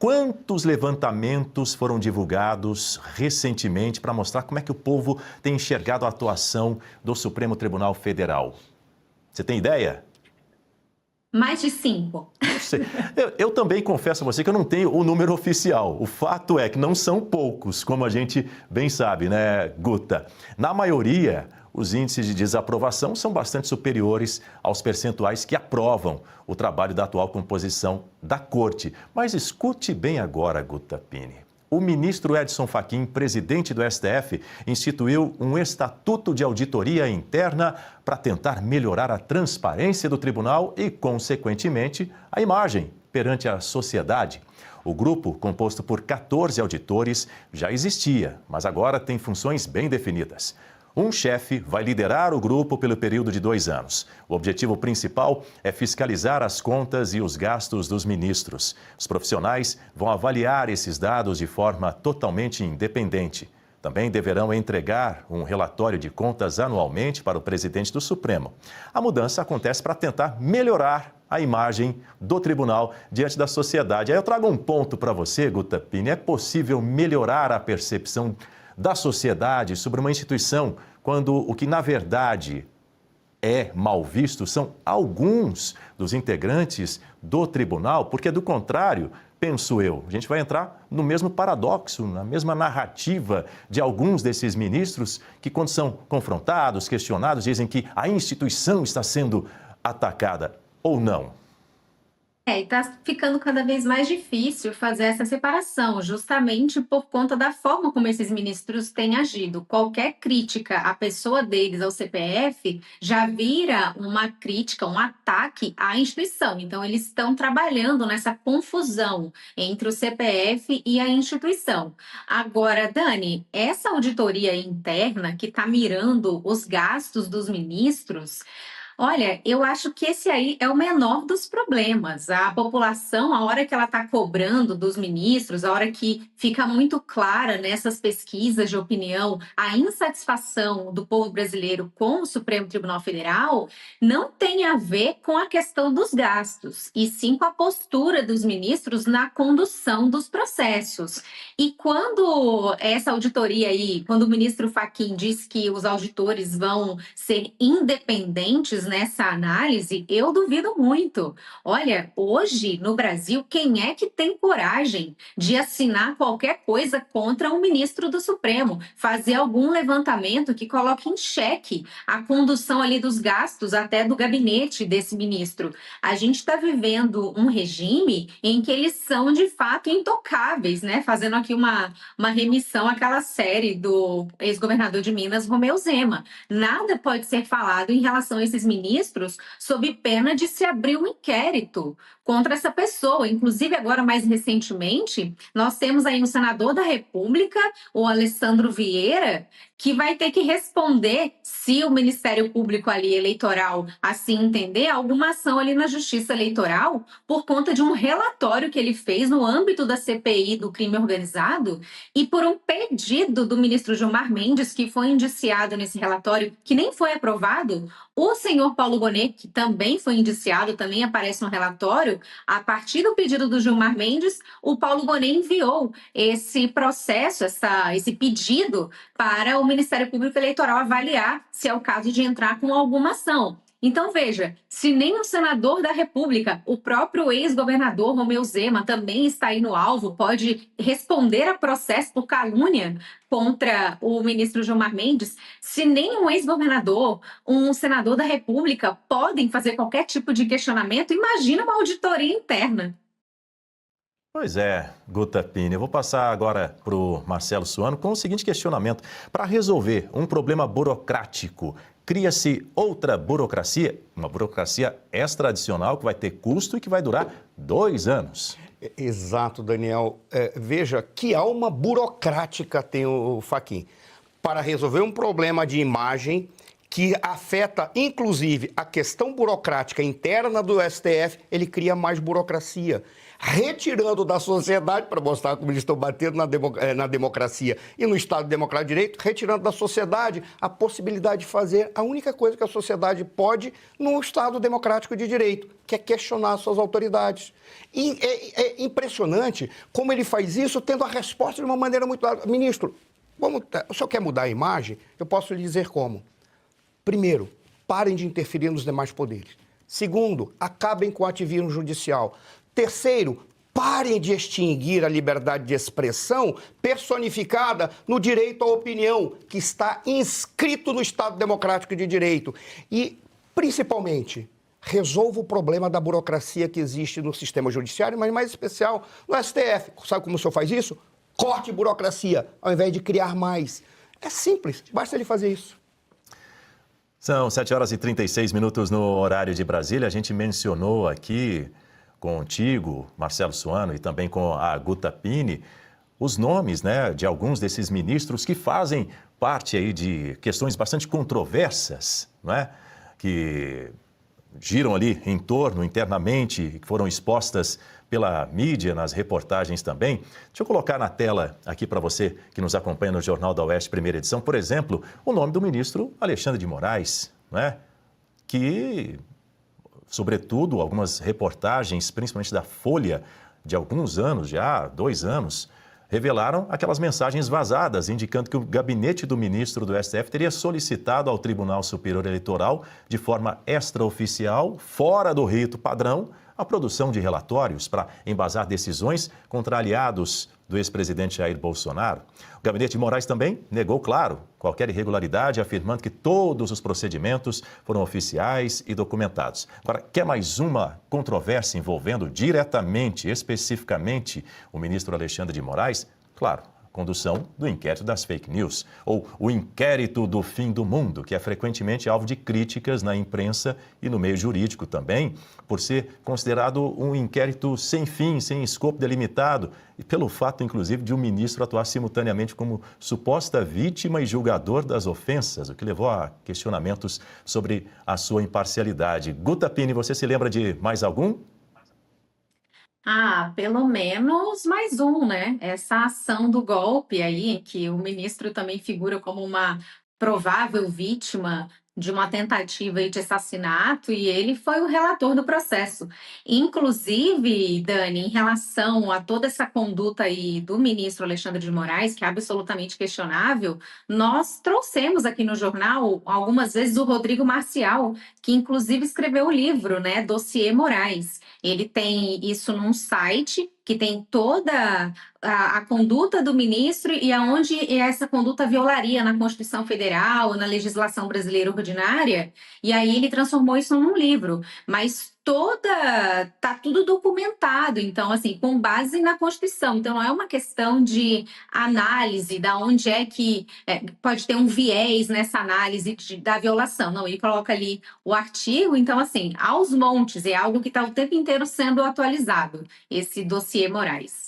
Quantos levantamentos foram divulgados recentemente para mostrar como é que o povo tem enxergado a atuação do Supremo Tribunal Federal? Você tem ideia? Mais de 5. Não sei. Eu também confesso a você que eu não tenho o número oficial. O fato é que não são poucos, como a gente bem sabe, né, Guta? Na maioria, os índices de desaprovação são bastante superiores aos percentuais que aprovam o trabalho da atual composição da Corte. Mas escute bem agora, Guta Pigne. O ministro Edson Fachin, presidente do STF, instituiu um estatuto de auditoria interna para tentar melhorar a transparência do tribunal e, consequentemente, a imagem perante a sociedade. O grupo, composto por 14 auditores, já existia, mas agora tem funções bem definidas. Um chefe vai liderar o grupo pelo período de 2 anos. O objetivo principal é fiscalizar as contas e os gastos dos ministros. Os profissionais vão avaliar esses dados de forma totalmente independente. Também deverão entregar um relatório de contas anualmente para o presidente do Supremo. A mudança acontece para tentar melhorar a imagem do tribunal diante da sociedade. Aí eu trago um ponto para você, Guta Pigne. É possível melhorar a percepção da sociedade sobre uma instituição, quando o que na verdade é mal visto são alguns dos integrantes do tribunal, porque do contrário, penso eu, a gente vai entrar no mesmo paradoxo, na mesma narrativa de alguns desses ministros que, quando são confrontados, questionados, dizem que a instituição está sendo atacada ou não. E está ficando cada vez mais difícil fazer essa separação, justamente por conta da forma como esses ministros têm agido. Qualquer crítica à pessoa deles, ao CPF, já vira uma crítica, um ataque à instituição. Então, eles estão trabalhando nessa confusão entre o CPF e a instituição. Agora, Dani, essa auditoria interna que está mirando os gastos dos ministros. Olha, eu acho que esse aí é o menor dos problemas. A população, a hora que ela está cobrando dos ministros, a hora que fica muito clara nessas pesquisas de opinião a insatisfação do povo brasileiro com o Supremo Tribunal Federal, não tem a ver com a questão dos gastos, e sim com a postura dos ministros na condução dos processos. E quando essa auditoria aí, quando o ministro Fachin diz que os auditores vão ser independentes nessa análise, eu duvido muito. Olha, hoje no Brasil, quem é que tem coragem de assinar qualquer coisa contra um ministro do Supremo, fazer algum levantamento que coloque em xeque a condução ali dos gastos até do gabinete desse ministro? A gente está vivendo um regime em que eles são de fato intocáveis, né? Fazendo aqui uma remissão àquela série do ex-governador de Minas, Romeu Zema. Nada pode ser falado em relação a esses ministros sob pena de se abrir um inquérito contra essa pessoa. Inclusive, agora, mais recentemente, nós temos aí um senador da República, o Alessandro Vieira, que vai ter que responder, se o Ministério Público ali eleitoral assim entender, alguma ação ali na Justiça Eleitoral por conta de um relatório que ele fez no âmbito da CPI do crime organizado e por um pedido do ministro Gilmar Mendes, que foi indiciado nesse relatório, que nem foi aprovado. O senhor Paulo Gonet, que também foi indiciado, também aparece no relatório. A partir do pedido do Gilmar Mendes, o Paulo Gonet enviou esse processo, esse pedido para o Ministério Público Eleitoral avaliar se é o caso de entrar com alguma ação. Então, veja, se nem o senador da República, o próprio ex-governador Romeu Zema também está aí no alvo, pode responder a processo por calúnia contra o ministro Gilmar Mendes, se nem um ex-governador, um senador da República podem fazer qualquer tipo de questionamento, imagina uma auditoria interna. Pois é, Guta Pigne. Eu vou passar agora para o Marcelo Suano com o seguinte questionamento. Para resolver um problema burocrático, cria-se outra burocracia, uma burocracia extra-adicional que vai ter custo e que vai durar 2 anos. Exato, Daniel. Veja, que alma burocrática tem o Fachin para resolver um problema de imagem que afeta, inclusive, a questão burocrática interna do STF, ele cria mais burocracia. retirando da sociedade, para mostrar como eles estão batendo na democracia e no Estado Democrático de Direito, retirando da sociedade a possibilidade de fazer a única coisa que a sociedade pode no Estado Democrático de Direito, que é questionar suas autoridades. E é impressionante como ele faz isso tendo a resposta de uma maneira muito clara. Ministro, o senhor quer mudar a imagem? Eu posso lhe dizer como. Primeiro, parem de interferir nos demais poderes. Segundo, acabem com o ativismo judicial. Terceiro, parem de extinguir a liberdade de expressão personificada no direito à opinião, que está inscrito no Estado Democrático de Direito. E, principalmente, resolva o problema da burocracia que existe no sistema judiciário, mas, mais especial, no STF. Sabe como o senhor faz isso? Corte burocracia, ao invés de criar mais. É simples, basta ele fazer isso. São 7h36 no horário de Brasília. A gente mencionou aqui contigo, Marcelo Suano, e também com a Guta Pini, os nomes, né, de alguns desses ministros que fazem parte aí de questões bastante controversas, não é? Que giram ali em torno, internamente, que foram expostas pela mídia, nas reportagens também. Deixa eu colocar na tela aqui para você que nos acompanha no Jornal da Oeste, primeira edição, por exemplo, o nome do ministro Alexandre de Moraes, não é? Que, sobretudo, algumas reportagens, principalmente da Folha, de alguns anos já, 2 anos, revelaram aquelas mensagens vazadas, indicando que o gabinete do ministro do STF teria solicitado ao Tribunal Superior Eleitoral, de forma extraoficial, fora do rito padrão, a produção de relatórios para embasar decisões contra aliados do ex-presidente Jair Bolsonaro. O gabinete de Moraes também negou, claro, qualquer irregularidade, afirmando que todos os procedimentos foram oficiais e documentados. Agora, quer mais uma controvérsia envolvendo diretamente, especificamente, o ministro Alexandre de Moraes? Claro, condução do inquérito das fake news, ou o inquérito do fim do mundo, que é frequentemente alvo de críticas na imprensa e no meio jurídico também, por ser considerado um inquérito sem fim, sem escopo delimitado, e pelo fato, inclusive, de um ministro atuar simultaneamente como suposta vítima e julgador das ofensas, o que levou a questionamentos sobre a sua imparcialidade. Guta Pini, você se lembra de mais algum? Ah, pelo menos mais um, né? Essa ação do golpe aí, em que o ministro também figura como uma provável vítima de uma tentativa aí de assassinato, e ele foi o relator do processo. Inclusive, Dani, em relação a toda essa conduta aí do ministro Alexandre de Moraes, que é absolutamente questionável, nós trouxemos aqui no jornal algumas vezes o Rodrigo Marcial, que inclusive escreveu o livro, né, Dossiê Moraes. Ele tem isso num site que tem toda a conduta do ministro e aonde essa conduta violaria na Constituição Federal, na legislação brasileira ordinária, e aí ele transformou isso num livro. Mas tá tudo documentado, então, assim, com base na Constituição. Então, não é uma questão de análise, da onde é que pode ter um viés nessa análise da violação. Não, ele coloca ali o artigo, então, assim, aos montes, é algo que está o tempo inteiro sendo atualizado, esse dossiê Moraes.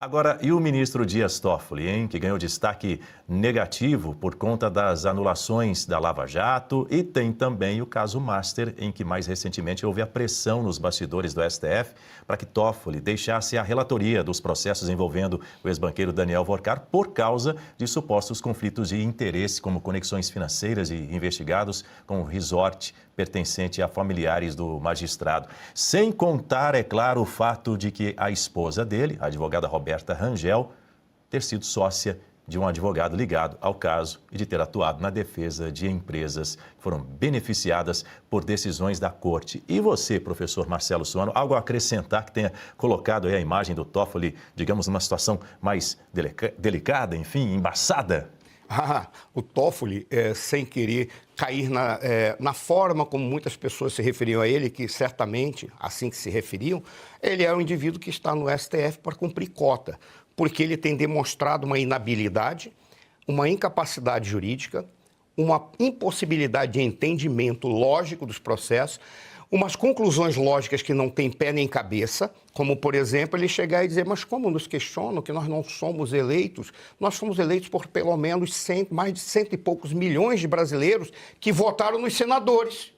Agora, e o ministro Dias Toffoli, hein, que ganhou destaque negativo por conta das anulações da Lava Jato, e tem também o caso Master, em que mais recentemente houve a pressão nos bastidores do STF para que Toffoli deixasse a relatoria dos processos envolvendo o ex-banqueiro Daniel Vorcar por causa de supostos conflitos de interesse, como conexões financeiras e investigados com o resort pertencente a familiares do magistrado. Sem contar, é claro, o fato de que a esposa dele, a advogada Roberta Rangel, ter sido sócia de um advogado ligado ao caso e de ter atuado na defesa de empresas que foram beneficiadas por decisões da corte. E você, professor Marcelo Suano, algo a acrescentar que tenha colocado aí a imagem do Toffoli, digamos, numa situação mais delicada, enfim, embaçada? O Toffoli, sem querer cair na forma como muitas pessoas se referiam a ele, que certamente, assim que se referiam, ele é um indivíduo que está no STF para cumprir cota, porque ele tem demonstrado uma inabilidade, uma incapacidade jurídica, uma impossibilidade de entendimento lógico dos processos, umas conclusões lógicas que não têm pé nem cabeça, como, por exemplo, ele chegar e dizer, mas como nos questionam que nós não somos eleitos? Nós fomos eleitos por pelo menos mais de 100 e poucos milhões de brasileiros que votaram nos senadores.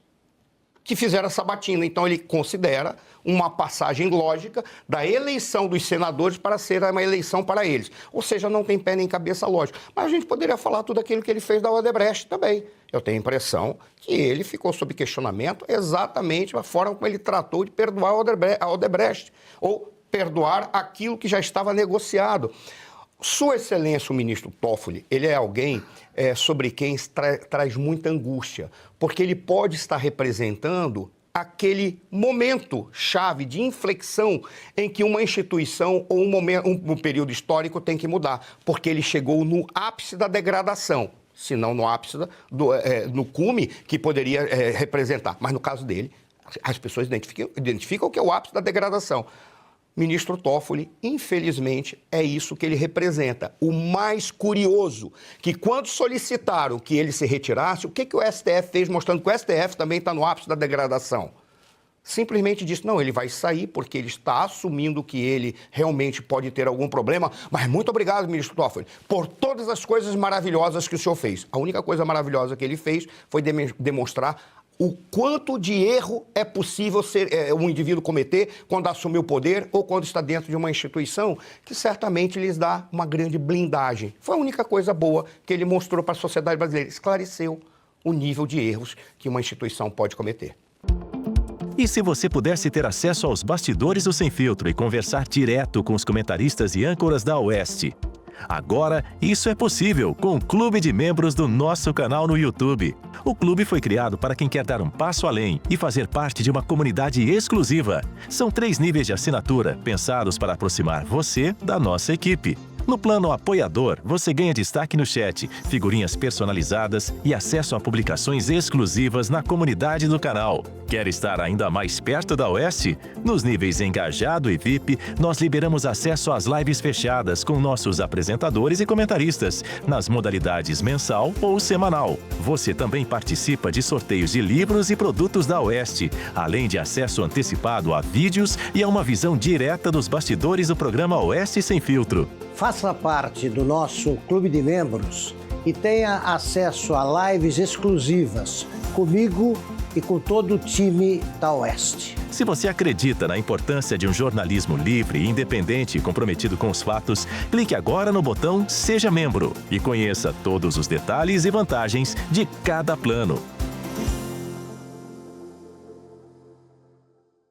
que fizeram a sabatina. Então, ele considera uma passagem lógica da eleição dos senadores para ser uma eleição para eles. Ou seja, não tem pé nem cabeça lógica. Mas a gente poderia falar tudo aquilo que ele fez da Odebrecht também. Eu tenho a impressão que ele ficou sob questionamento exatamente a forma como ele tratou de perdoar a Odebrecht, ou perdoar aquilo que já estava negociado. Sua Excelência, o ministro Toffoli, ele é alguém sobre quem traz muita angústia, porque ele pode estar representando aquele momento chave de inflexão em que uma instituição ou um período histórico tem que mudar, porque ele chegou no ápice da degradação, se não no ápice, no cume que poderia representar. Mas no caso dele, as pessoas identificam que é o ápice da degradação. Ministro Toffoli, infelizmente, é isso que ele representa. O mais curioso, que quando solicitaram que ele se retirasse, o que o STF fez, mostrando que o STF também está no ápice da degradação? Simplesmente disse, não, ele vai sair porque ele está assumindo que ele realmente pode ter algum problema, mas muito obrigado, ministro Toffoli, por todas as coisas maravilhosas que o senhor fez. A única coisa maravilhosa que ele fez foi demonstrar o quanto de erro é possível um indivíduo cometer quando assume o poder ou quando está dentro de uma instituição que certamente lhes dá uma grande blindagem. Foi a única coisa boa que ele mostrou para a sociedade brasileira. Esclareceu o nível de erros que uma instituição pode cometer. E se você pudesse ter acesso aos bastidores do Sem Filtro e conversar direto com os comentaristas e âncoras da Oeste? Agora, isso é possível com o Clube de Membros do nosso canal no YouTube. O clube foi criado para quem quer dar um passo além e fazer parte de uma comunidade exclusiva. São 3 níveis de assinatura, pensados para aproximar você da nossa equipe. No plano apoiador, você ganha destaque no chat, figurinhas personalizadas e acesso a publicações exclusivas na comunidade do canal. Quer estar ainda mais perto da Oeste? Nos níveis Engajado e VIP, nós liberamos acesso às lives fechadas com nossos apresentadores e comentaristas, nas modalidades mensal ou semanal. Você também participa de sorteios de livros e produtos da Oeste, além de acesso antecipado a vídeos e a uma visão direta dos bastidores do programa Oeste Sem Filtro. Faça parte do nosso clube de membros e tenha acesso a lives exclusivas comigo e com todo o time da Oeste. Se você acredita na importância de um jornalismo livre, independente e comprometido com os fatos, clique agora no botão Seja Membro e conheça todos os detalhes e vantagens de cada plano.